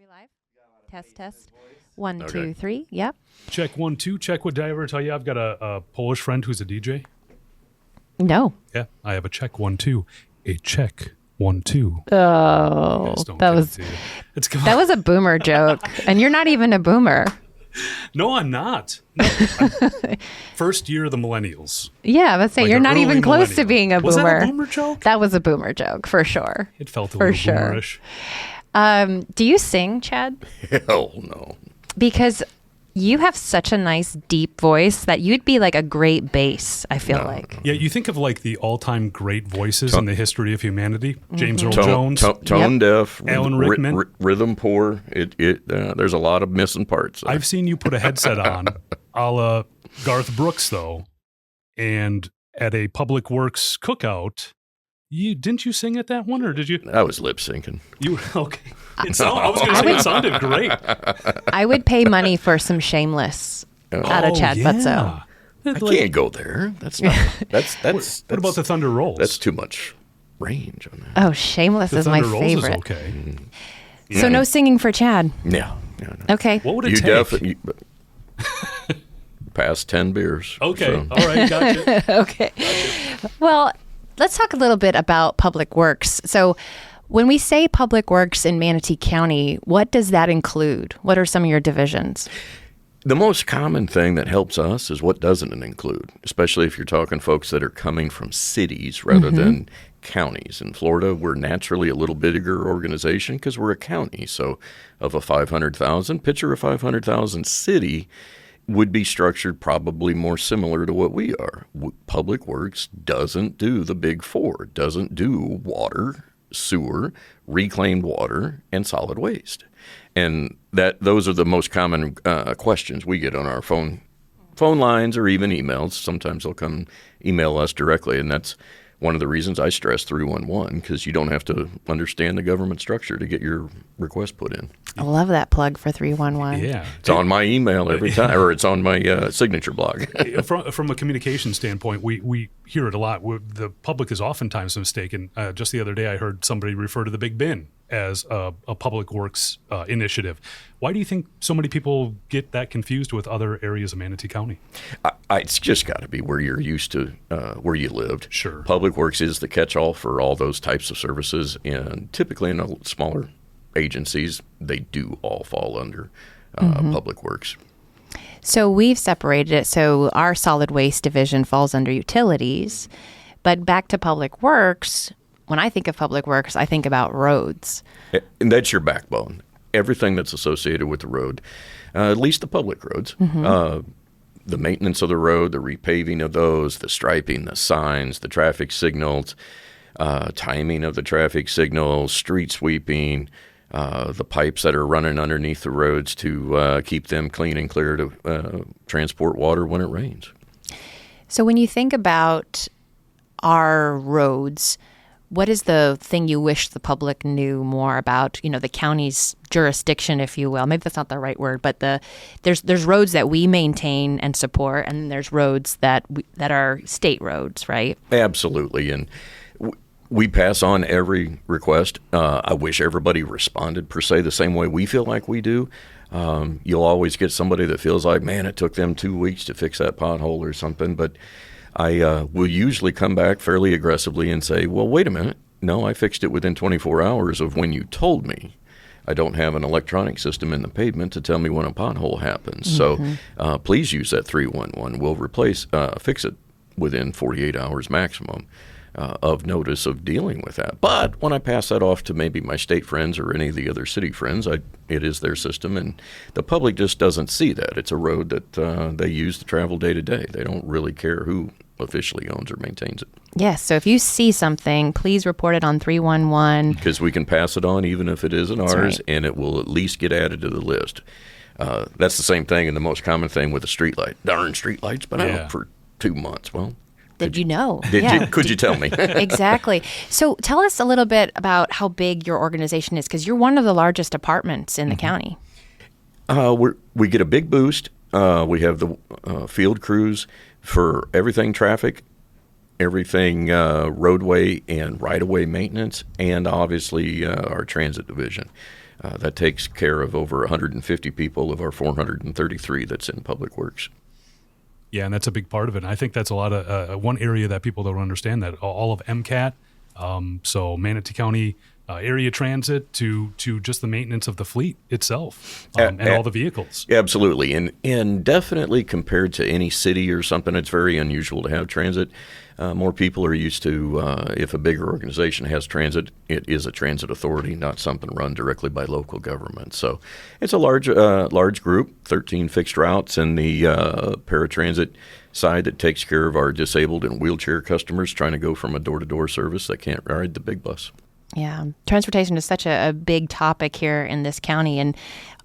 we live? Test, test. One, Okay. 2, 3. Yep. Check 1, 2. Check. What did I ever tell you? I've got a Polish friend who's a DJ. No. Yeah, I have a check 1, 2. A check 1, 2. Oh, that was that was a boomer joke, and you're not even a boomer. No, I'm not. No, first year of the millennials. Yeah, let's say Like you're an not early even close to millennial. being a Was boomer. that a boomer joke? That was a boomer joke for sure. It felt a For little sure. boomerish. Do you sing, Chad? Hell no. Because you have such a nice deep voice that you'd be like a great bass, I feel like. Yeah, you think of like the all-time great voices in the history of humanity. James Earl Jones. Tone deaf. Alan Rickman. Rhythm poor. There's a lot of missing parts. I've seen you put a headset on, a la Garth Brooks, though, and at a Public Works cookout, didn't you sing at that one, or did you? I was lip syncing. You okay? I was going to say it sounded great. I would pay money for some Shameless out of Chad Butzow. I can't go there. That's not. That's. What about the Thunder Rolls? That's too much range on that. Oh, Shameless the is my Thunder Rolls favorite. is okay. So no singing for Chad. No. Okay. What would it You take? definitely past 10 beers. Okay, so. all right, gotcha. Okay. Well, let's talk a little bit about Public Works. So when we say Public Works in Manatee County, what does that include? What are some of your divisions? The most common thing that helps us is what doesn't it include, especially if you're talking folks that are coming from cities rather than counties. In Florida, we're naturally a little bigger organization because we're a county. So of a 500,000, picture a 500,000 city would be structured probably more similar to what we are. Public Works doesn't do the big four, doesn't do water, sewer, reclaimed water, and solid waste. And those are the most common questions we get on our phone lines or even emails. Sometimes they'll come email us directly, and that's one of the reasons I stress 311, because you don't have to understand the government structure to get your request put in. I love that plug for 311. Yeah, It's on my email every time, or it's on my signature blog. From a communication standpoint, we hear it a lot. The public is oftentimes mistaken. Just the other day, I heard somebody refer to the Big Bin as a Public Works initiative. Why do you think so many people get that confused with other areas of Manatee County? It's just got to be where you're used to, where you lived. Sure. Public Works is the catch-all for all those types of services, and typically in the smaller agencies, they do all fall under Public Works. So we've separated it. So our solid waste division falls under utilities. But back to Public Works, when I think of Public Works, I think about roads. And that's your backbone. Everything that's associated with the road, at least the public roads, the maintenance of the road, the repaving of those, the striping, the signs, the traffic signals, timing of the traffic signals, street sweeping, the pipes that are running underneath the roads to keep them clean and clear to transport water when it rains. So when you think about our roads, what is the thing you wish the public knew more about, the county's jurisdiction, if you will? Maybe that's not the right word, but there's roads that we maintain and support, and there's roads that are state roads, right? Absolutely. And we pass on every request. I wish everybody responded, per se, the same way we feel like we do. You'll always get somebody that feels like, man, it took them 2 weeks to fix that pothole or something, but I will usually come back fairly aggressively and say, well, wait a minute. No, I fixed it within 24 hours of when you told me. I don't have an electronic system in the pavement to tell me when a pothole happens. So please use that 311. We'll fix it within 48 hours maximum of notice of dealing with that. But when I pass that off to maybe my state friends or any of the other city friends, it is their system, and the public just doesn't see that. It's a road that they use to travel day to day. They don't really care who officially owns or maintains it. Yes. So if you see something, please report it on 311. Because we can pass it on even if it isn't ours, right. And it will at least get added to the list. That's the same thing and the most common thing with a street light. Darn street light's been out for 2 months. Well, Did you know? Could you tell me? Exactly. So tell us a little bit about how big your organization is, because you're one of the largest departments in the county. We get a big boost. We have the field crews for everything traffic, everything roadway and right-of-way maintenance, and obviously our transit division. That takes care of over 150 people of our 433 that's in Public Works. Yeah, and that's a big part of it. And I think that's a lot of one area that people don't understand, that all of MCAT, so Manatee County area transit, to just the maintenance of the fleet itself and all the vehicles. Absolutely. And definitely compared to any city or something, it's very unusual to have transit. More people are used to, if a bigger organization has transit, it is a transit authority, not something run directly by local government. So it's a large group, 13 fixed routes, and the paratransit side that takes care of our disabled and wheelchair customers trying to go from a door-to-door service that can't ride the big bus. Yeah, transportation is such a big topic here in this county. And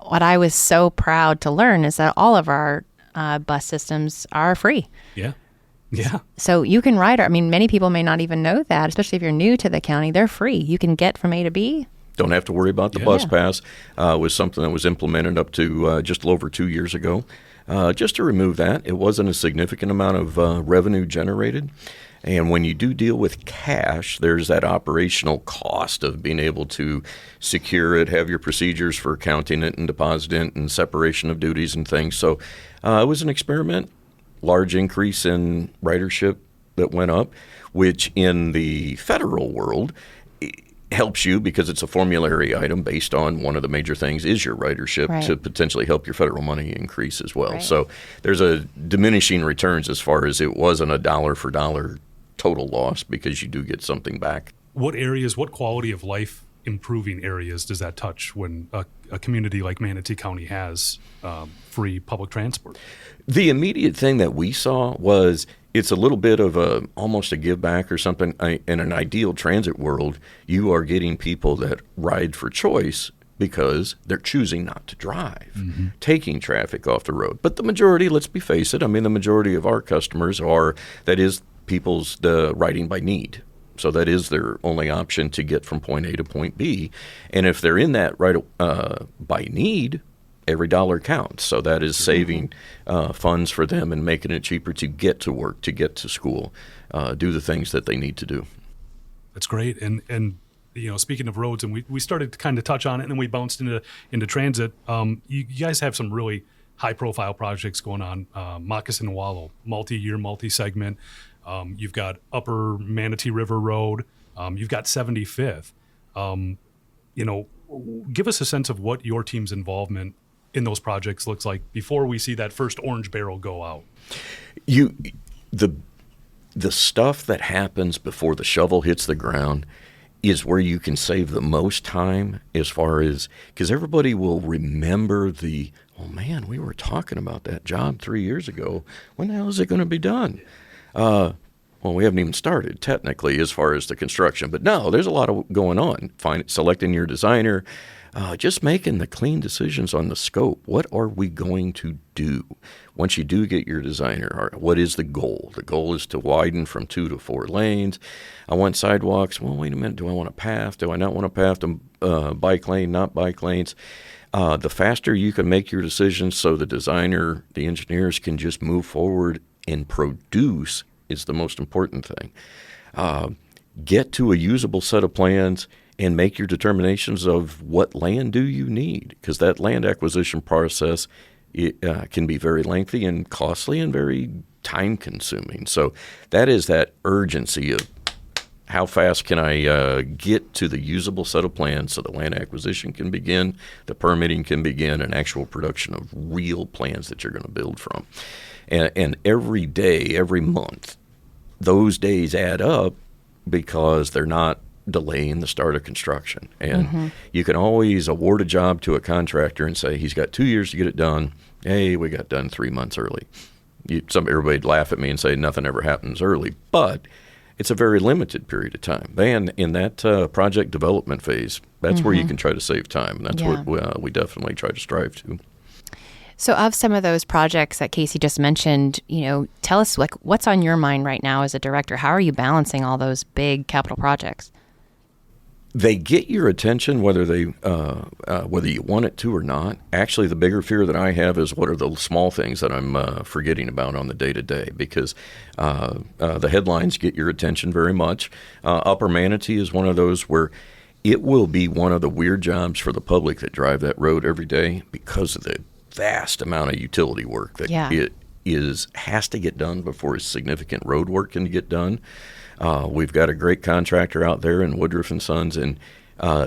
what I was so proud to learn is that all of our bus systems are free. Yeah. Yeah. So you can ride. I mean, many people may not even know that, especially if you're new to the county. They're free. You can get from A to B. Don't have to worry about the bus pass. Was something that was implemented up to just a little over 2 years ago. Just to remove that, it wasn't a significant amount of revenue generated. And when you do deal with cash, there's that operational cost of being able to secure it, have your procedures for counting it and depositing it and separation of duties and things. So it was an experiment, large increase in ridership that went up, which in the federal world helps you because it's a formulary item based on one of the major things is your ridership to potentially help your federal money increase as well. So there's a diminishing returns as far as it wasn't a dollar for dollar total loss because you do get something back. What quality of life improving areas does that touch when a community like Manatee County has free public transport? The immediate thing that we saw was it's a little bit of almost a give back or something. In an ideal transit world, you are getting people that ride for choice because they're choosing not to drive, taking traffic off the road. But the majority, let's face it, the majority of our customers people's riding by need. So that is their only option to get from point A to point B. And if they're in that by need, every dollar counts. So that is saving funds for them and making it cheaper to get to work, to get to school, do the things that they need to do. That's great. And speaking of roads, and we started to kind of touch on it, and then we bounced into transit. You guys have some really high-profile projects going on. Moccasin Wallow, multi-year, multi-segment. You've got Upper Manatee River Road. You've got 75th. Give us a sense of what your team's involvement in those projects looks like before we see that first orange barrel go out. The stuff that happens before the shovel hits the ground is where you can save the most time as far as, because everybody will remember oh man, we were talking about that job 3 years ago. When the hell is it going to be done? Well, we haven't even started technically as far as the construction, but no, there's a lot of going on. Selecting your designer, just making the clean decisions on the scope. What are we going to do? Once you do get your designer, what is the goal? The goal is to widen from 2 to 4 lanes. I want sidewalks. Well, wait a minute. Do I want a path? Do I not want a path to bike lane, not bike lanes? The faster you can make your decisions so the designer, the engineers can just move forward and produce is the most important thing. Get to a usable set of plans and make your determinations of what land do you need, because that land acquisition process can be very lengthy and costly and very time-consuming. So that is that urgency of how fast can I get to the usable set of plans so the land acquisition can begin, the permitting can begin, and actual production of real plans that you're going to build from. And every day, every month, those days add up because they're not delaying the start of construction. And you can always award a job to a contractor and say, he's got 2 years to get it done. Hey, we got done 3 months early. Everybody'd laugh at me and say nothing ever happens early. But it's a very limited period of time. Then in that project development phase, that's where you can try to save time. And that's what we definitely try to strive to. So of some of those projects that Casey just mentioned, tell us what's on your mind right now as a director? How are you balancing all those big capital projects? They get your attention whether you want it to or not. Actually, the bigger fear that I have is what are the small things that I'm forgetting about on the day-to-day, because the headlines get your attention very much. Upper Manatee is one of those where it will be one of the weird jobs for the public that drive that road every day because of the vast amount of utility work that it has to get done before significant road work can get done. We've got a great contractor out there in Woodruff and Sons, and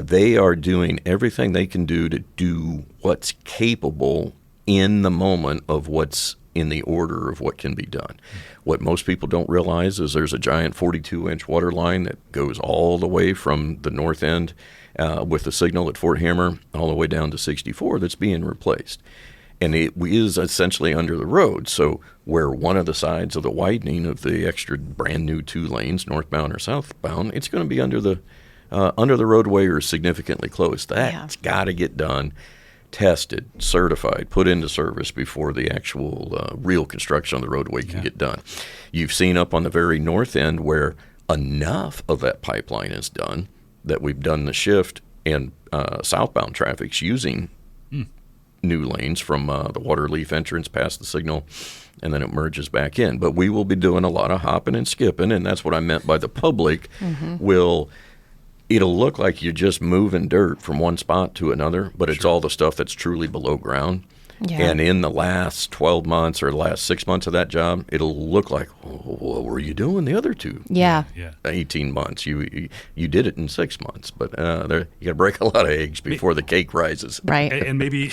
they are doing everything they can do to do what's capable in the moment of what's in the order of what can be done. What most people don't realize is there's a giant 42-inch water line that goes all the way from the north end with the signal at Fort Hammer all the way down to 64 that's being replaced. And it is essentially under the road. So where one of the sides of the widening of the extra brand new 2 lanes, northbound or southbound, it's going to be under the roadway or significantly close. That's got to get done, tested, certified, put into service before the actual real construction on the roadway can get done. You've seen up on the very north end where enough of that pipeline is done that we've done the shift, and southbound traffic's using new lanes from the Waterleaf entrance past the signal, and then it merges back in. But we will be doing a lot of hopping and skipping, and that's what I meant by the public it'll look like you're just moving dirt from one spot to another, but it's all the stuff that's truly below ground. Yeah. And in the last 12 months or the last 6 months of that job, it'll look like, what were you doing the other 18 months? You did it in 6 months, but you got to break a lot of eggs before the cake rises. Right. And maybe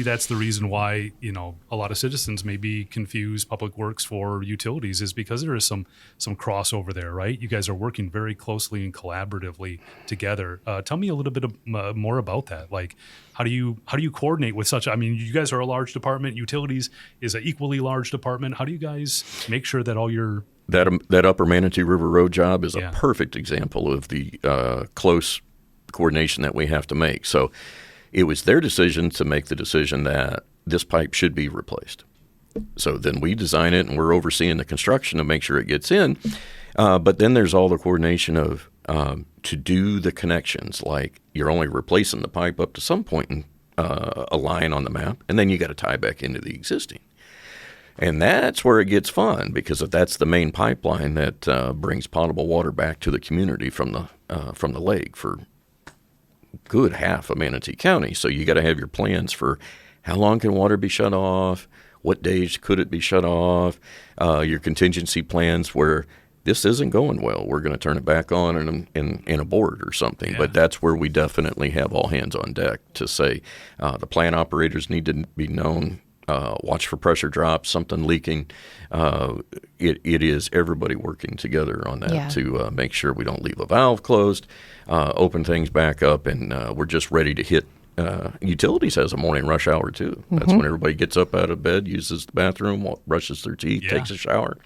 that's the reason why, a lot of citizens maybe confuse public works for utilities, is because there is some crossover there, right? You guys are working very closely and collaboratively together. Tell me a little bit more about that. Like, how do you coordinate with such? I mean, you guys are a large department. Utilities is an equally large department. How do you guys make sure that all your that Upper Manatee River Road job is a perfect example of the close coordination that we have to make. So it was their decision to make the decision that this pipe should be replaced. So then we design it, and we're overseeing the construction to make sure it gets in. But then there's all the coordination of to do the connections. Like, you're only replacing the pipe up to some point in a line on the map, and then you got to tie back into the existing. And that's where it gets fun, because that's the main pipeline that brings potable water back to the community from the lake for good half of Manatee County. So you got to have your plans for how long can water be shut off, what days could it be shut off, your contingency plans where this isn't going well, we're going to turn it back on in a board or something. Yeah. But that's where we definitely have all hands on deck to say the plant operators need to be known. Watch for pressure drops, something leaking. It is everybody working together on that to make sure we don't leave a valve closed, open things back up, and we're just ready to hit. Utilities has a morning rush hour too. That's when everybody gets up out of bed, uses the bathroom, brushes their teeth, takes a shower.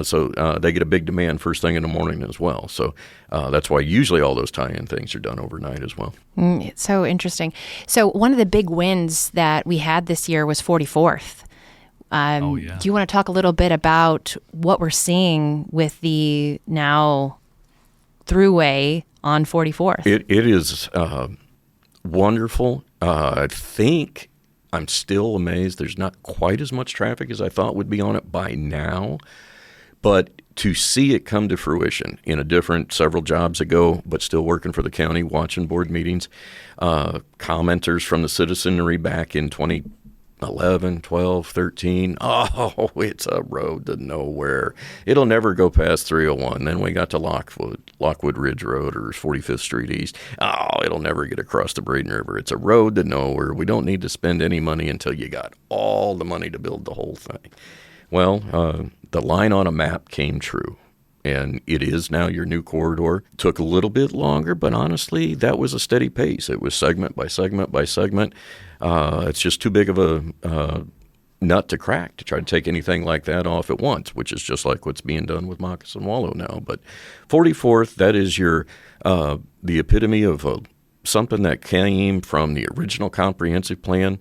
So they get a big demand first thing in the morning as well. So that's why usually all those tie-in things are done overnight as well. It's so interesting. So one of the big wins that we had this year was 44th. Do you want to talk a little bit about what we're seeing with the now throughway on 44th? It is wonderful. I think I'm still amazed there's not quite as much traffic as I thought would be on it by now. But to see it come to fruition in a different several jobs ago, but still working for the county, watching board meetings, commenters from the citizenry back in 2011, 12, 13, it's a road to nowhere. It'll never go past 301. Then we got to Lockwood Ridge Road or 45th Street East. It'll never get across the Braden River. It's a road to nowhere. We don't need to spend any money until you got all the money to build the whole thing. Well, the line on a map came true, and it is now your new corridor. Took a little bit longer, but honestly, that was a steady pace. It was segment by segment by segment. It's just too big of a nut to crack to try to take anything like that off at once, which is just like what's being done with Moccasin Wallow now. But 44th, that is your the epitome of something that came from the original comprehensive plan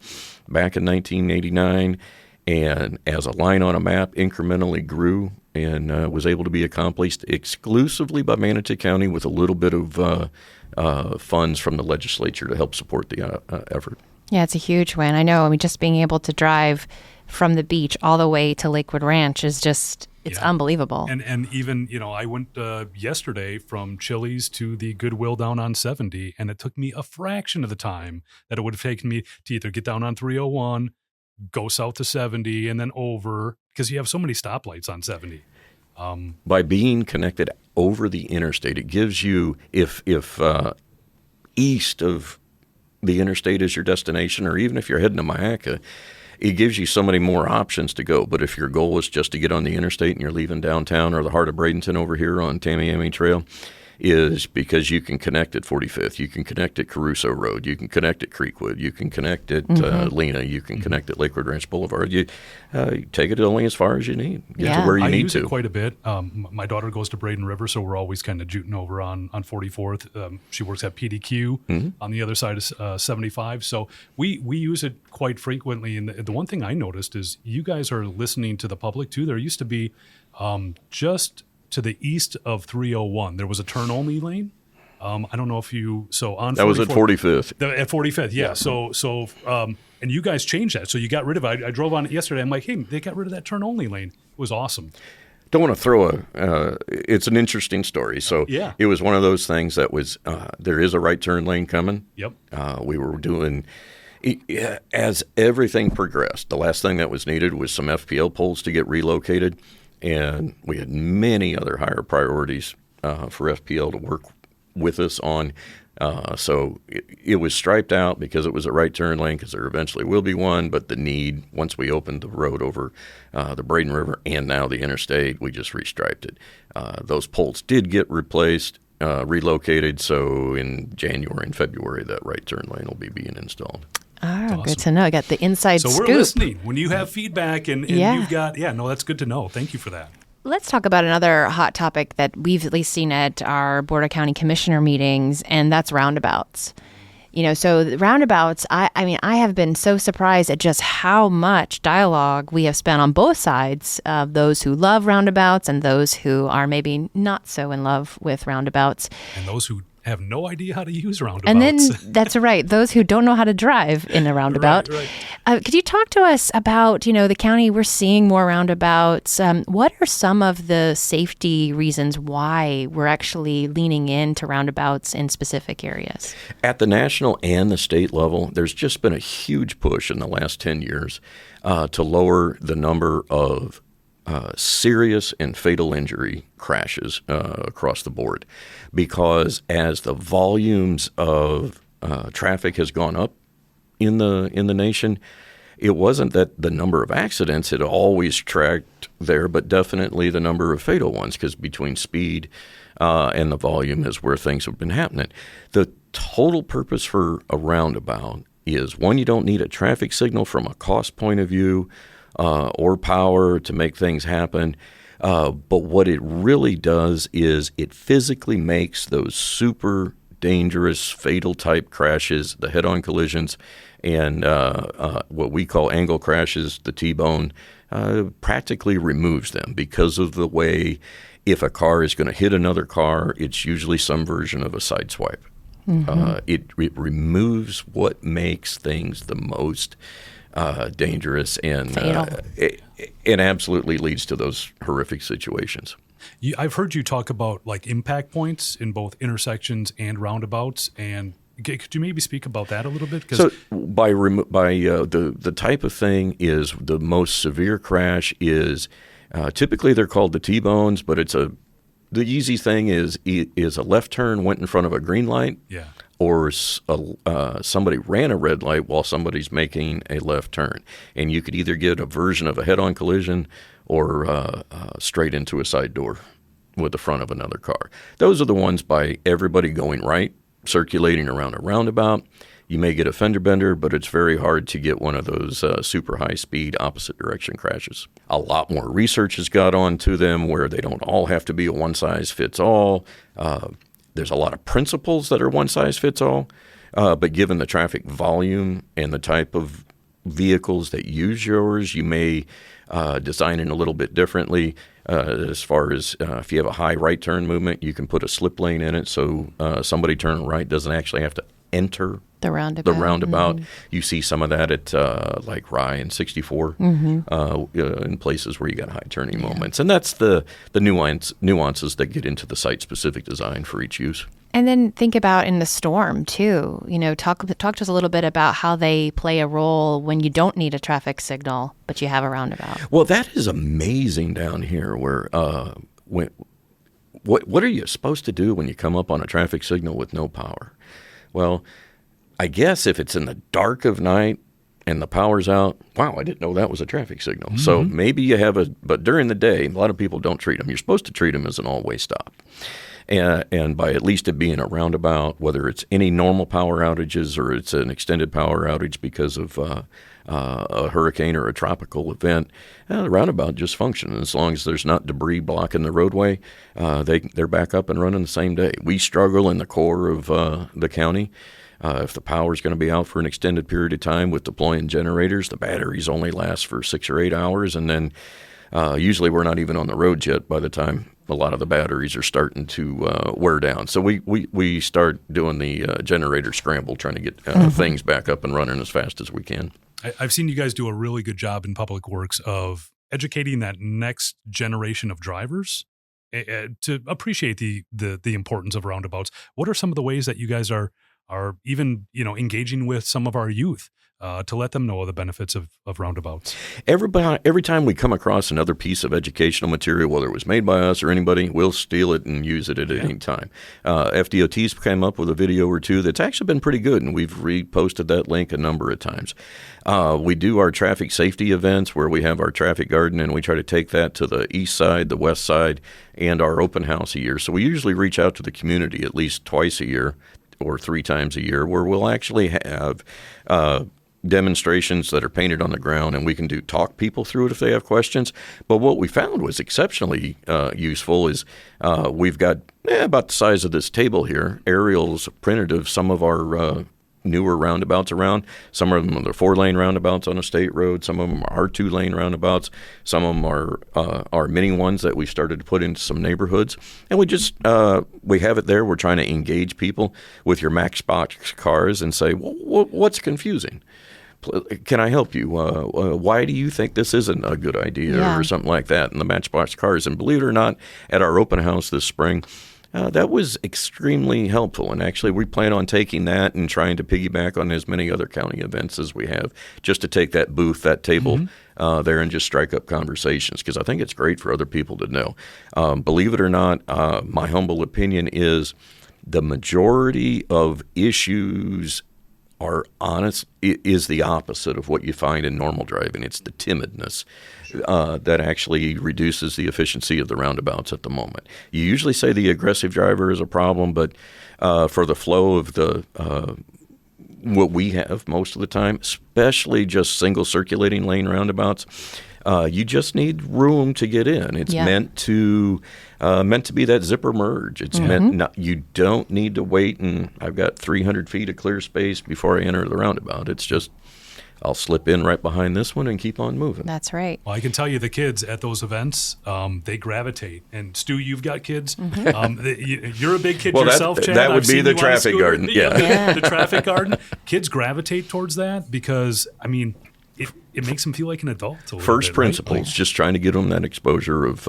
back in 1989. And as a line on a map, incrementally grew and was able to be accomplished exclusively by Manatee County with a little bit of funds from the legislature to help support the effort. Yeah, it's a huge win. I know. I mean, just being able to drive from the beach all the way to Lakewood Ranch is just It's Yeah. unbelievable. And even, I went yesterday from Chili's to the Goodwill down on 70, and it took me a fraction of the time that it would have taken me to either get down on 301, go south to 70, and then over, because you have so many stoplights on 70. By being connected over the interstate, it gives you, if east of the interstate is your destination, or even if you're heading to Mayaca, it gives you so many more options to go. But if your goal is just to get on the interstate and you're leaving downtown or the heart of Bradenton over here on Tamiami Trail, is because you can connect at 45th, you can connect at Caruso Road, you can connect at Creekwood, you can connect at Lena, you can connect at Lakewood Ranch Boulevard. You take it only as far as you need, get to where you I need use to. it quite a bit. My daughter goes to Braden River, so we're always kind of jooting over on 44th. She works at PDQ on the other side of 75. So we use it quite frequently. And the one thing I noticed is you guys are listening to the public too. There used to be just to the east of 301, there was a turn-only lane. I don't know if you on that was at 45th. At 45th, yeah. So and you guys changed that, so you got rid of it. I drove on it yesterday. I'm like, hey, they got rid of that turn-only lane. It was awesome. Don't want to throw it's an interesting story. So it was one of those things that was, there is a right turn lane coming. Yep. We were doing, as everything progressed, the last thing that was needed was some FPL poles to get relocated. And we had many other higher priorities for FPL to work with us on. So it was striped out because it was a right turn lane, because there eventually will be one. But the need, once we opened the road over the Braden River and now the interstate, we just restriped it. Those poles did get replaced, relocated. So in January and February, that right turn lane will be being installed. Oh, awesome. Good to know. I got the inside scoop. So we're listening. When you have feedback and you've got, that's good to know. Thank you for that. Let's talk about another hot topic that we've at least seen at our Board of County Commissioner meetings, and that's roundabouts. So the roundabouts, I mean, I have been so surprised at just how much dialogue we have spent on both sides of those who love roundabouts and those who are maybe not so in love with roundabouts. And those who have no idea how to use roundabouts. And then, that's right, those who don't know how to drive in a roundabout. Right. Could you talk to us about, the county, we're seeing more roundabouts. What are some of the safety reasons why we're actually leaning into roundabouts in specific areas? At the national and the state level, there's just been a huge push in the last 10 years to lower the number of serious and fatal injury crashes across the board, because as the volumes of traffic has gone up in the nation, it wasn't that the number of accidents had always tracked there, but definitely the number of fatal ones, because between speed and the volume is where things have been happening. The total purpose for a roundabout is, one, you don't need a traffic signal from a cost point of view, or power to make things happen. But what it really does is it physically makes those super dangerous, fatal type crashes, the head-on collisions, and what we call angle crashes, the T-bone, practically removes them, because of the way, if a car is going to hit another car, it's usually some version of a sideswipe. It removes what makes things the most dangerous, and it absolutely leads to those horrific situations. I've heard you talk about like impact points in both intersections and roundabouts, and could you maybe speak about that a little bit? So the type of thing is, the most severe crash is typically they're called the T-bones, but the easy thing is a left turn went in front of a green light. Yeah. Or somebody ran a red light while somebody's making a left turn. And you could either get a version of a head-on collision or straight into a side door with the front of another car. Those are the ones by everybody going right, circulating around a roundabout. You may get a fender bender, but it's very hard to get one of those super high-speed opposite direction crashes. A lot more research has got onto them, where they don't all have to be a one-size-fits-all. There's a lot of principles that are one-size-fits-all, but given the traffic volume and the type of vehicles that use yours, you may design it a little bit differently. As far as if you have a high right turn movement, you can put a slip lane in it, so somebody turning right doesn't actually have to enter The roundabout. the roundabout. You see some of that at like Rye and 64 in places where you got high turning moments. And that's the nuances that get into the site-specific design for each use. And then think about in the storm too. Talk to us a little bit about how they play a role when you don't need a traffic signal, but you have a roundabout. Well, that is amazing down here. Where what are you supposed to do when you come up on a traffic signal with no power? Well, I guess if it's in the dark of night and the power's out, wow, I didn't know that was a traffic signal. So maybe you have but during the day, a lot of people don't treat them. You're supposed to treat them as an all-way stop. And by at least it being a roundabout, whether it's any normal power outages or it's an extended power outage because of a hurricane or a tropical event, the roundabout just functions. As long as there's not debris blocking the roadway, they're back up and running the same day. We struggle in the core of the county. If the power is going to be out for an extended period of time with deploying generators, the batteries only last for 6 or 8 hours, and then usually we're not even on the road yet by the time a lot of the batteries are starting to wear down. So we start doing the generator scramble, trying to get things back up and running as fast as we can. I've seen you guys do a really good job in Public Works of educating that next generation of drivers to appreciate the importance of roundabouts. What are some of the ways that you guys are even engaging with some of our youth to let them know the benefits of roundabouts? Every time we come across another piece of educational material, whether it was made by us or anybody, we'll steal it and use it at any time. FDOT's came up with a video or two that's actually been pretty good, and we've reposted that link a number of times. We do our traffic safety events where we have our traffic garden, and we try to take that to the east side, the west side, and our open house a year. So we usually reach out to the community at least twice a year or 3 times a year, where we'll actually have demonstrations that are painted on the ground, and we can talk people through it if they have questions. But what we found was exceptionally useful is we've got about the size of this table here, aerials printed of some of our newer roundabouts around. Some of them are the 4-lane roundabouts on a state road. Some of them are 2-lane roundabouts. Some of them are mini ones that we started to put into some neighborhoods. And we just we have it there. We're trying to engage people with your Matchbox cars and say, well, what's confusing? Can I help you? Why do you think this isn't a good idea or something like that? And the Matchbox cars. And believe it or not, at our open house this spring, that was extremely helpful. And actually, we plan on taking that and trying to piggyback on as many other county events as we have, just to take that booth, that table there and just strike up conversations, because I think it's great for other people to know. Believe it or not, my humble opinion is the majority of issues is the opposite of what you find in normal driving. It's the timidness that actually reduces the efficiency of the roundabouts at the moment. You usually say the aggressive driver is a problem, but for the flow of what we have most of the time, especially just single circulating lane roundabouts, you just need room to get in. It's meant to be that zipper merge. It's you don't need to wait, and I've got 300 feet of clear space before I enter the roundabout. It's just, I'll slip in right behind this one and keep on moving. That's right. Well, I can tell you the kids at those events, they gravitate. And Stu, you've got kids. You're a big kid yourself, Chad. That would be the traffic garden. The traffic garden. Kids gravitate towards that because, I mean, it makes them feel like an adult. First principles, right? Just trying to get them that exposure of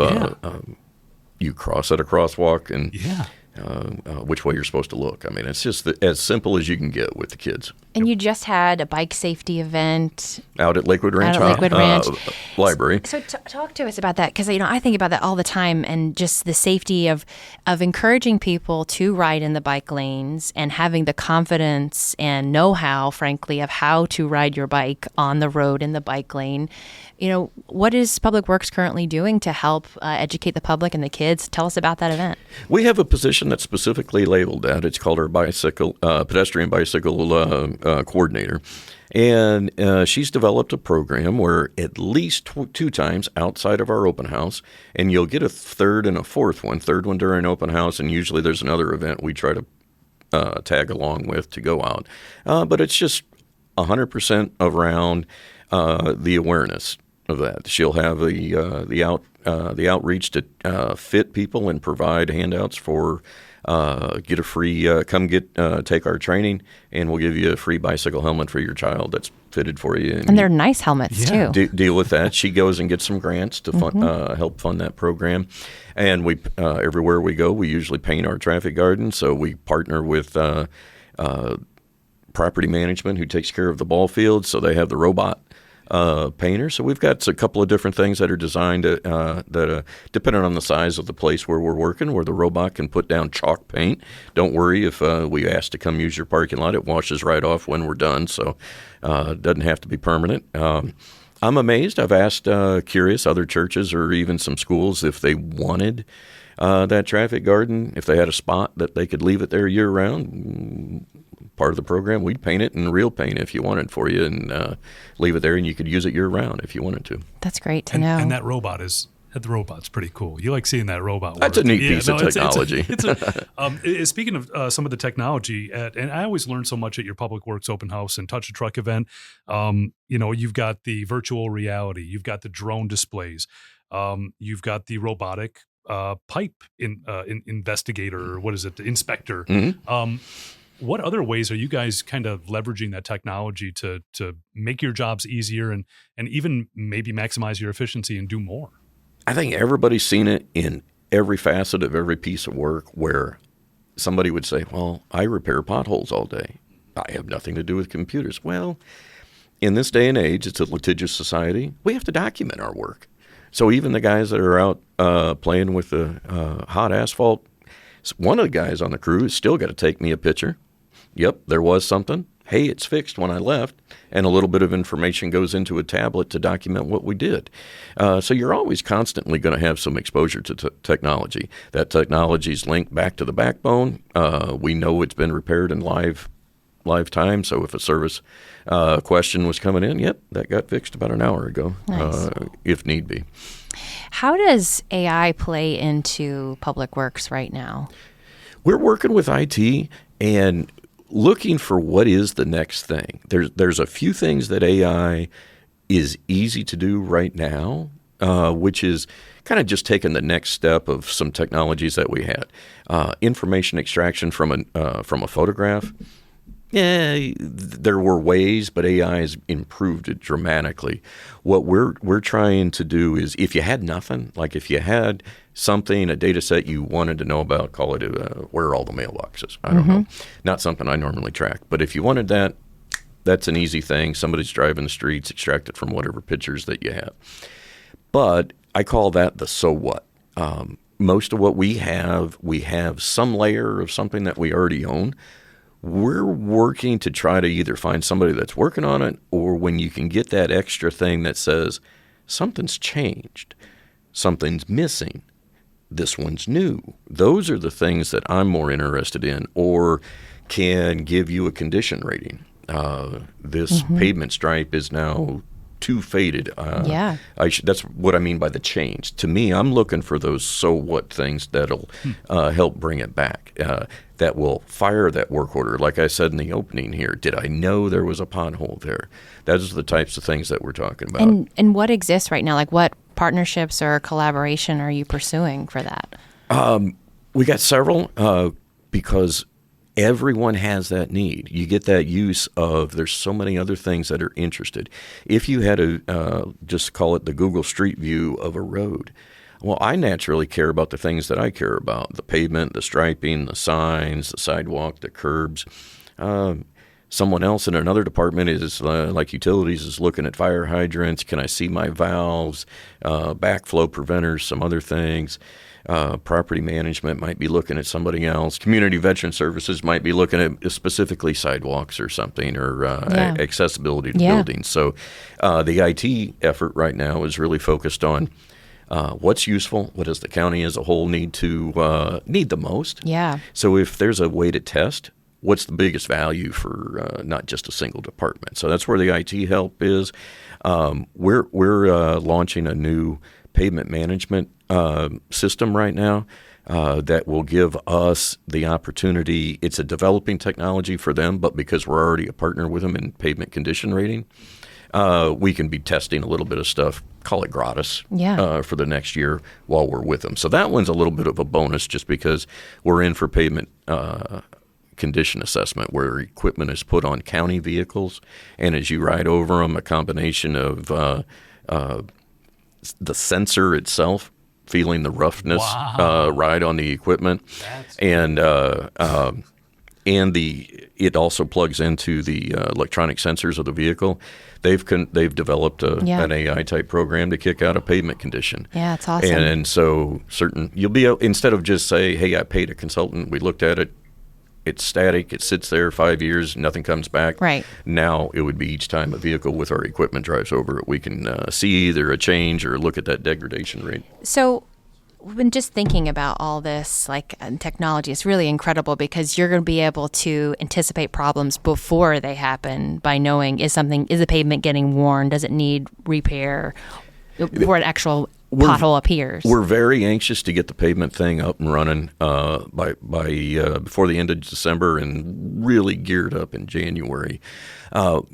you cross at a crosswalk and which way you're supposed to look. I mean, it's just as simple as you can get with the kids. And you just had a bike safety event out at Lakewood Ranch, Library. So talk to us about that, because I think about that all the time, and just the safety of encouraging people to ride in the bike lanes and having the confidence and know-how, frankly, of how to ride your bike on the road in the bike lane. What is Public Works currently doing to help educate the public and the kids? Tell us about that event. We have a position that's specifically labeled that. It's called our pedestrian bicycle coordinator. And she's developed a program where at least 2 times outside of our open house, and you'll get a third and a fourth one. Third one during open house, and usually there's another event we try to tag along with to go out. But it's just 100% around the awareness of that. She'll have the outreach to fit people and provide handouts for get a free take our training, and we'll give you a free bicycle helmet for your child that's fitted for you. And they're nice helmets too. Deal with that. She goes and gets some grants to fund, help fund that program. And we everywhere we go, we usually paint our traffic garden. So we partner with property management who takes care of the ball fields. So they have the robot painter. So we've got a couple of different things that are designed that depending on the size of the place where we're working, where the robot can put down chalk paint. Don't worry if we ask to come use your parking lot, it washes right off when we're done. So it doesn't have to be permanent. I'm amazed. I've asked curious other churches or even some schools if they wanted that traffic garden, if they had a spot that they could leave it there year round. Part of the program, we'd paint it in real paint if you wanted for you, and leave it there, and you could use it year round if you wanted to. That's great to know. And that robot's pretty cool. You like seeing that robot work. That's a neat piece of technology. Speaking of some of the technology, and I always learn so much at your Public Works open house and Touch a Truck event. You've got the virtual reality, you've got the drone displays, you've got the robotic pipe investigator, or what is it, the inspector. Mm-hmm. What other ways are you guys kind of leveraging that technology to make your jobs easier and even maybe maximize your efficiency and do more? I think everybody's seen it in every facet of every piece of work where somebody would say, well, I repair potholes all day. I have nothing to do with computers. Well, in this day and age, it's a litigious society. We have to document our work. So even the guys that are out playing with the hot asphalt, one of the guys on the crew has still got to take me a picture. Yep, there was something. Hey, it's fixed when I left. And a little bit of information goes into a tablet to document what we did. So you're always constantly going to have some exposure to technology. That technology is linked back to the backbone. We know it's been repaired in live time. So if a service question was coming in, yep, that got fixed about an hour ago, nice. If need be. How does AI play into Public Works right now? We're working with IT and looking for what is the next thing. There's a few things that AI is easy to do right now, which is kind of just taking the next step of some technologies that we had. Information extraction from a photograph. Yeah, there were ways, but AI has improved it dramatically. What we're trying to do is, if you had nothing, like if you had something, a data set you wanted to know about, call it where are all the mailboxes? I don't know. Not something I normally track. But if you wanted that, that's an easy thing. Somebody's driving the streets, extract it from whatever pictures that you have. But I call that the so what. Most of what we have some layer of something that we already own. We're working to try to either find somebody that's working on it, or when you can get that extra thing that says something's changed, something's missing, this one's new. Those are the things that I'm more interested in, or can give you a condition rating. This pavement stripe is now too faded. That's what I mean by the change. To me, I'm looking for those so what things that'll help bring it back, that will fire that work order. Like I said in the opening here, did I know there was a pothole there? Those are the types of things that we're talking about. And what exists right now? Like what partnerships or collaboration are you pursuing for that? We got several because everyone has that need. You get that use of there's so many other things that are interested. If you had a just call it the Google Street View of a road, well, I naturally care about the things that I care about: the pavement, the striping, the signs, the sidewalk, the curbs. Someone else in another department is like utilities is looking at fire hydrants. Can I see my valves, backflow preventers, some other things? Property management might be looking at somebody else. Community Veteran Services might be looking at specifically sidewalks or something, or accessibility to buildings. So the IT effort right now is really focused on what's useful, what does the county as a whole need the most. Yeah. So if there's a way to test, what's the biggest value for not just a single department? So that's where the IT help is. We're launching a new pavement management system right now that will give us the opportunity. It's a developing technology for them, but because we're already a partner with them in pavement condition rating, we can be testing a little bit of stuff, call it gratis, Yeah. for the next year while we're with them. So that one's a little bit of a bonus just because we're in for pavement condition assessment where equipment is put on county vehicles. And as you ride over them, a combination of the sensor itself, feeling the roughness ride on the equipment, and it also plugs into the electronic sensors of the vehicle. They've developed an AI type program to kick out a pavement condition. Yeah, it's awesome. And so you'll be able, instead of just say, hey, I paid a consultant, we looked at it, it's static, it sits there 5 years, nothing comes back. Right. Now it would be each time a vehicle with our equipment drives over it, we can see either a change or look at that degradation rate. So when just thinking about all this, like technology, it's really incredible because you're going to be able to anticipate problems before they happen by knowing is the pavement getting worn? Does it need repair before an actual pothole appears? We're very anxious to get the pavement thing up and running by before the end of December and really geared up in January,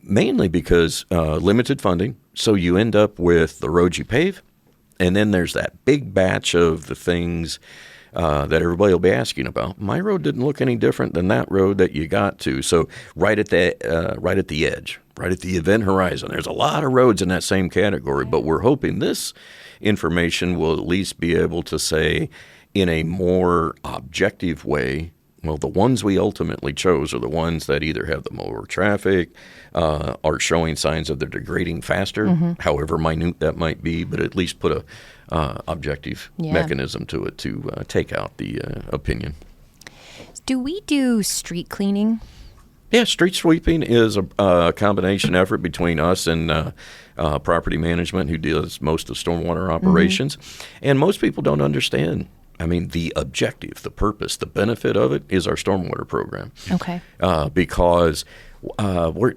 mainly because limited funding. So you end up with the roads you pave, and then there's that big batch of the things that everybody will be asking about. My road didn't look any different than that road that you got to. So right at the edge, right at the event horizon, there's a lot of roads in that same category. But we're hoping this information will at least be able to say in a more objective way, well, the ones we ultimately chose are the ones that either have the more traffic, are showing signs of they're degrading faster, however minute that might be, but at least put a objective mechanism to it to take out the opinion. Do we do street cleaning? Yeah, street sweeping is a combination effort between us and property management, who does most of stormwater operations. And most people don't understand. I mean, the objective, the purpose, the benefit of it is our stormwater program. Okay. Because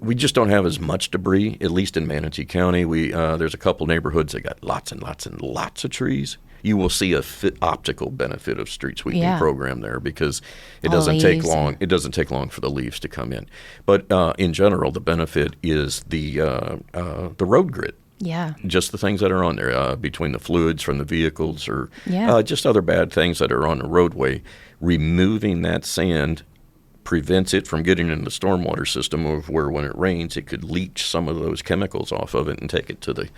we just don't have as much debris, at least in Manatee County. There's a couple neighborhoods that got lots and lots and lots of trees. You will see a optical benefit of street sweeping program there because it doesn't take long. It doesn't take long for the leaves to come in. But in general, the benefit is the road grid. Yeah. Just the things that are on there, between the fluids from the vehicles or just other bad things that are on the roadway. Removing that sand prevents it from getting in the stormwater system, where when it rains, it could leach some of those chemicals off of it and take it to the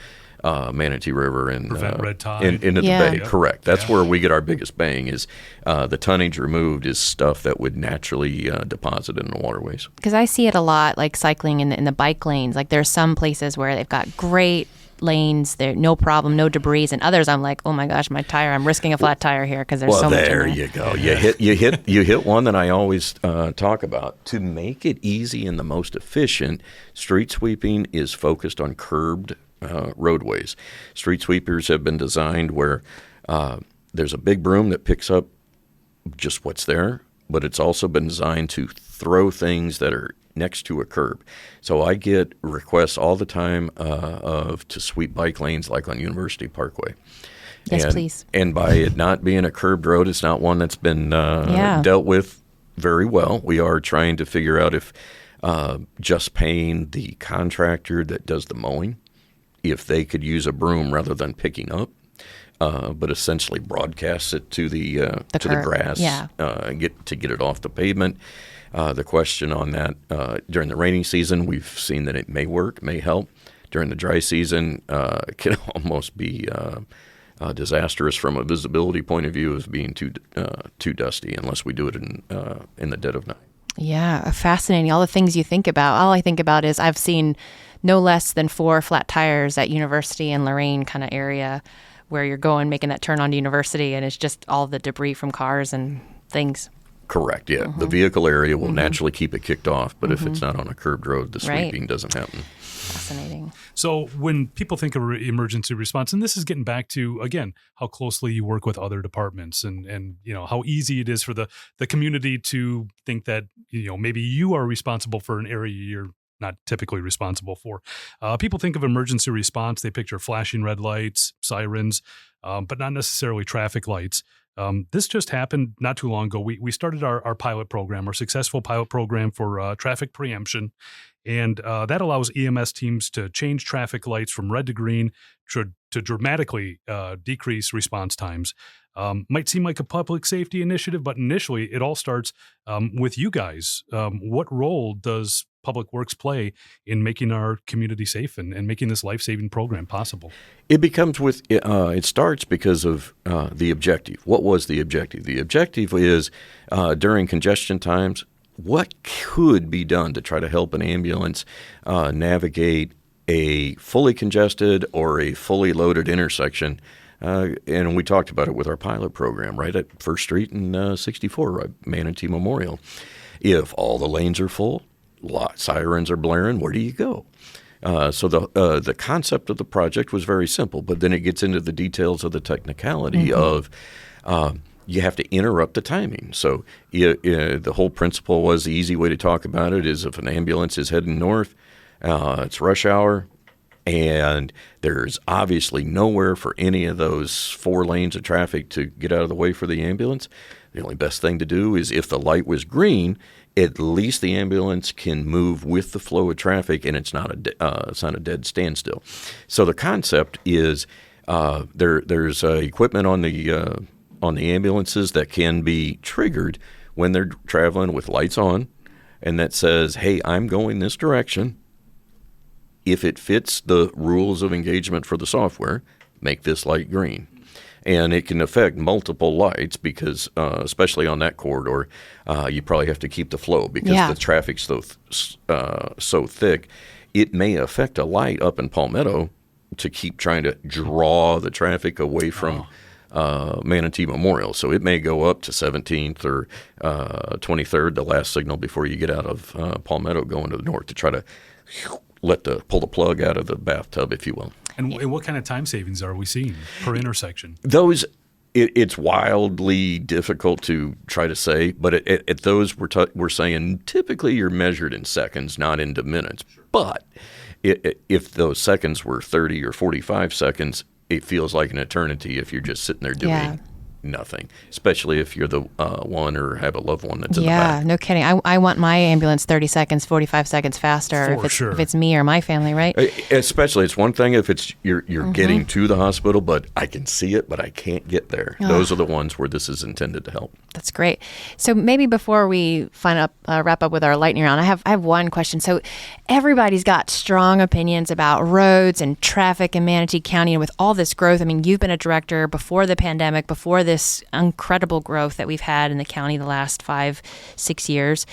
Manatee River and prevent red tide into the bay. Correct. That's where we get our biggest bang. Is the tonnage removed is stuff that would naturally deposit in the waterways. Because I see it a lot, like cycling in the bike lanes. Like there's some places where they've got great lanes, there no problem, no debris, and others I'm like, oh my gosh, my tire, I'm risking a flat tire here because there's so much in there. You go. You hit one that I always talk about. To make it easy and the most efficient, street sweeping is focused on curbed roadways. Street sweepers have been designed where there's a big broom that picks up just what's there, but it's also been designed to throw things that are next to a curb. So I get requests all the time to sweep bike lanes like on University Parkway. Yes, please. And by it not being a curbed road, it's not one that's been dealt with very well. We are trying to figure out if just paying the contractor that does the mowing, if they could use a broom rather than picking up, but essentially broadcast it to the grass, get it off the pavement. The question on that, during the rainy season, we've seen that it may work, may help. During the dry season, it can almost be disastrous from a visibility point of view of being too dusty unless we do it in the dead of night. Yeah, fascinating. All the things you think about. All I think about is I've seen no less than 4 flat tires at University and Lorraine kind of area where you're making that turn onto University, and it's just all the debris from cars and things. Correct, yeah. The vehicle area will naturally keep it kicked off, but if it's not on a curbed road, the sweeping doesn't happen. Fascinating. So when people think of emergency response, and this is getting back to, again, how closely you work with other departments and you know, how easy it is for the community to think that, you know, maybe you are responsible for an area you're not typically responsible for. People think of emergency response, they picture flashing red lights, sirens, but not necessarily traffic lights. This just happened not too long ago. We started our pilot program, our successful pilot program for traffic preemption. And that allows EMS teams to change traffic lights from red to green to dramatically decrease response times. Might seem like a public safety initiative, but initially it all starts with you guys. What role does Public Works play in making our community safe and making this life-saving program possible? It becomes it starts because of the objective. What was the objective? The objective is during congestion times, what could be done to try to help an ambulance navigate a fully congested or a fully loaded intersection? And we talked about it with our pilot program right at First Street and 64, right, Manatee Memorial. If all the lanes are full, sirens are blaring, where do you go? So the concept of the project was very simple, but then it gets into the details of the technicality of you have to interrupt the timing. So the whole principle was the easy way to talk about it is if an ambulance is heading north, it's rush hour, and there's obviously nowhere for any of those 4 lanes of traffic to get out of the way for the ambulance. The only best thing to do is if the light was green, at least the ambulance can move with the flow of traffic, and it's not a dead standstill. So the concept is there's equipment on the ambulances that can be triggered when they're traveling with lights on, and that says, "Hey, I'm going this direction. If it fits the rules of engagement for the software, make this light green." And it can affect multiple lights because, especially on that corridor, you probably have to keep the flow because the traffic's so thick. It may affect a light up in Palmetto to keep trying to draw the traffic away from Manatee Memorial. So it may go up to 17th or 23rd, the last signal before you get out of Palmetto going to the north to try to pull the plug out of the bathtub, if you will. And what kind of time savings are we seeing per intersection? It's wildly difficult to try to say, but at those we're saying typically you're measured in seconds, not into minutes. But if those seconds were 30 or 45 seconds, it feels like an eternity if you're just sitting there doing nothing, especially if you're the one or have a loved one that's in the back. Yeah, no kidding. I want my ambulance 30 seconds, 45 seconds faster if it's me or my family, right? Especially, it's one thing if it's you're getting to the hospital, but I can see it, but I can't get there. Those are the ones where this is intended to help. That's great. So maybe before we wrap up with our lightning round, I have one question. So everybody's got strong opinions about roads and traffic in Manatee County, and with all this growth, I mean, you've been a director before the pandemic, before this incredible growth that we've had in the county the last 5-6 years.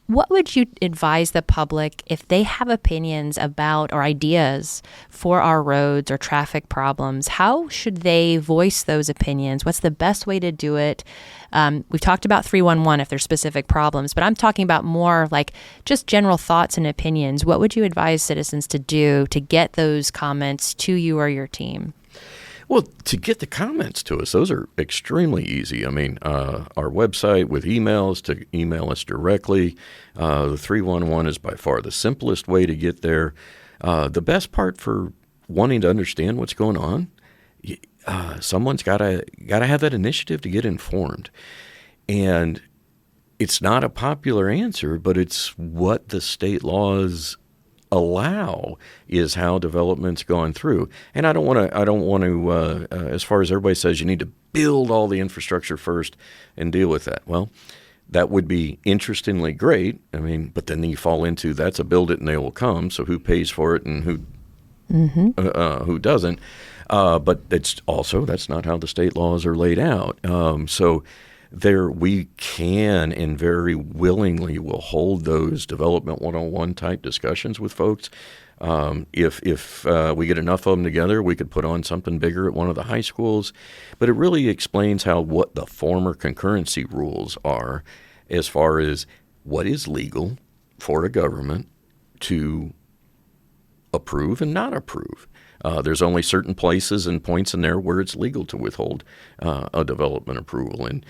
What would you advise the public if they have opinions about or ideas for our roads or traffic problems? How should they voice those opinions? What's the best way to do it? We've talked about 311 if there's specific problems, but I'm talking about more like just general thoughts and opinions. What would you advise citizens to do to get those comments to you or your team? Well, to get the comments to us, those are extremely easy. I mean, our website with emails, to email us directly. The 311 is by far the simplest way to get there. The best part for wanting to understand what's going on, someone's got to have that initiative to get informed. And it's not a popular answer, but it's what the state laws allow is how development's gone through. And I don't want to as far as everybody says, you need to build all the infrastructure first and deal with that. Well, that would be interestingly great. I mean, but then you fall into that's a build it and they will come. So who pays for it and who doesn't? But it's also, that's not how the state laws are laid out. So there we can and very willingly will hold those development 101 type discussions with folks. If we get enough of them together, we could put on something bigger at one of the high schools. But it really explains what the former concurrency rules are as far as what is legal for a government to approve and not approve. There's only certain places and points in there where it's legal to withhold a development approval. And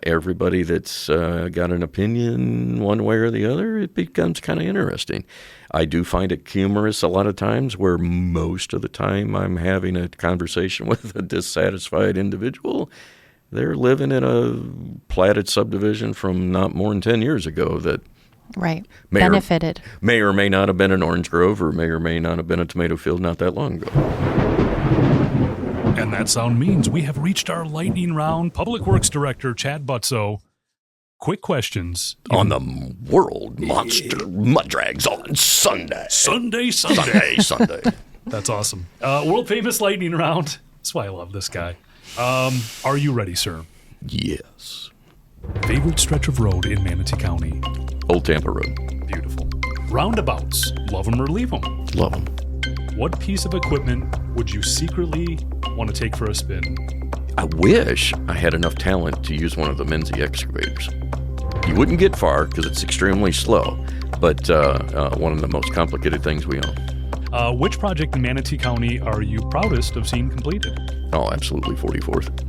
everybody that's got an opinion one way or the other, it becomes kind of interesting. I do find it humorous a lot of times where most of the time I'm having a conversation with a dissatisfied individual. they're living in a platted subdivision from not more than 10 years ago that Right. may Benefited. may or may not have been an orange grove or may or may not have been a tomato field not that long ago. And that sound means we have reached our lightning round. Public Works Director Chad Butzow. Quick questions. On the World Monster Mud Drags on Sunday. Sunday. That's awesome. World famous lightning round. That's why I love this guy. Are you ready, sir? Yes. Favorite stretch of road in Manatee County? Old Tampa Road. Beautiful. Roundabouts. Love them or leave them? Love them. What piece of equipment would you secretly want to take for a spin? I wish I had enough talent to use one of the Menzie excavators. You wouldn't get far because it's extremely slow, but one of the most complicated things we own. Which project in Manatee County are you proudest of seeing completed? Oh, absolutely 44th.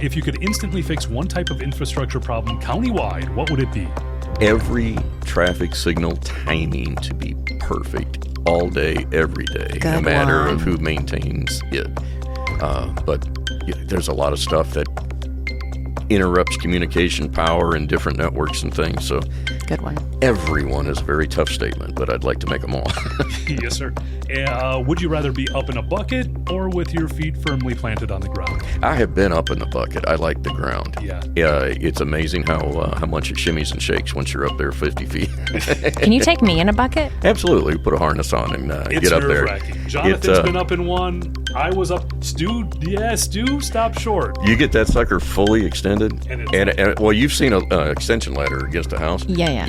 If you could instantly fix one type of infrastructure problem countywide, what would it be? Every traffic signal timing to be perfect all day, every day, no Good matter one. of who maintains it. But there's a lot of stuff that interrupts communication power and different networks and things. So Good one. everyone is a very tough statement, but I'd like to make them all. Yes, sir. Would you rather be up in a bucket or with your feet firmly planted on the ground? I have been up in the bucket. I like the ground. Yeah. It's amazing how much it shimmies and shakes once you're up there 50 feet. Can you take me in a bucket? Absolutely. Put a harness on and It's get up there. nerve-wracking. Jonathan's been up in one. I was up. Stu stopped short. You get that sucker fully extended, And it's- and well, you've seen an extension ladder against a house. Yeah. Yeah.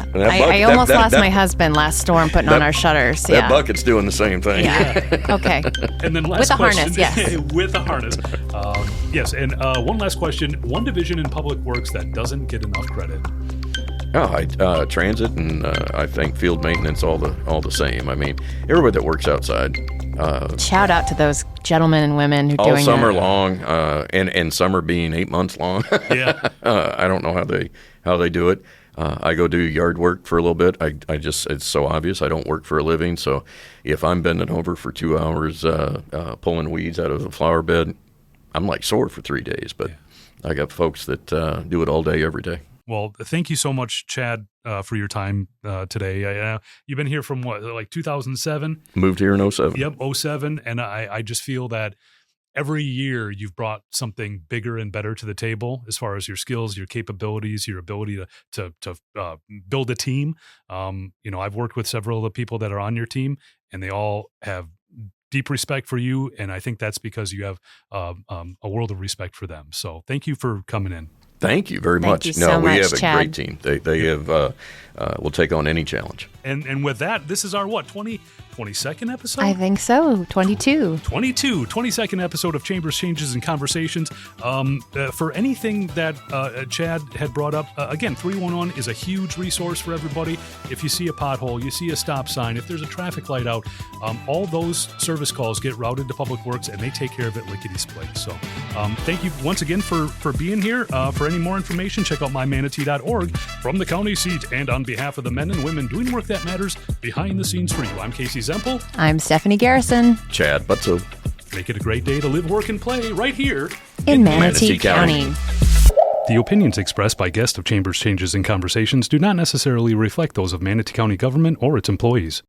And that I bucket- almost that- lost that- my husband last storm putting on that- our shutters. That Yeah. bucket's doing the same thing. Yeah. Okay. And then last With a question. harness, yes. With a harness. Yes. And one last question. One division in Public Works that doesn't get enough credit. Transit and I think field maintenance all the same. I mean, everybody that works outside. Shout out to those gentlemen and women who are All doing summer that. long, and summer being 8 months long. Yeah. I don't know how they do it. I go do yard work for a little bit. I just it's so obvious. I don't work for a living, so if I'm bending over for 2 hours pulling weeds out of a flower bed, I'm like sore for 3 days. But I got folks that do it all day, every day. Well, thank you so much, Chad, for your time today. You've been here from what, like 2007? Moved here in 07. Yep, 07. And I just feel that every year you've brought something bigger and better to the table as far as your skills, your capabilities, your ability to build a team. I've worked with several of the people that are on your team, and they all have deep respect for you. And I think that's because you have a world of respect for them. So thank you for coming in. Thank you very much. you so we much, have a Chad. great team. They have will take on any challenge. And with that, this is our 22nd episode? I think so. 22. 22nd episode of Chambers, Changes, and Conversations. For anything that Chad had brought up, again, 311 is a huge resource for everybody. If you see a pothole, you see a stop sign, if there's a traffic light out, all those service calls get routed to Public Works, and they take care of it lickety-split. So thank you once again for being here. For any more information, check out mymanatee.org. From the county seat and on behalf of the men and women doing work that matters behind the scenes for you, I'm Casey Zempel. I'm Stephanie Garrison Chad Butzow. Make it a great day to live, work, and play right here in Manatee Manatee County. County. The opinions expressed by guests of Chambers, Changes, and Conversations do not necessarily reflect those of Manatee County government or its employees.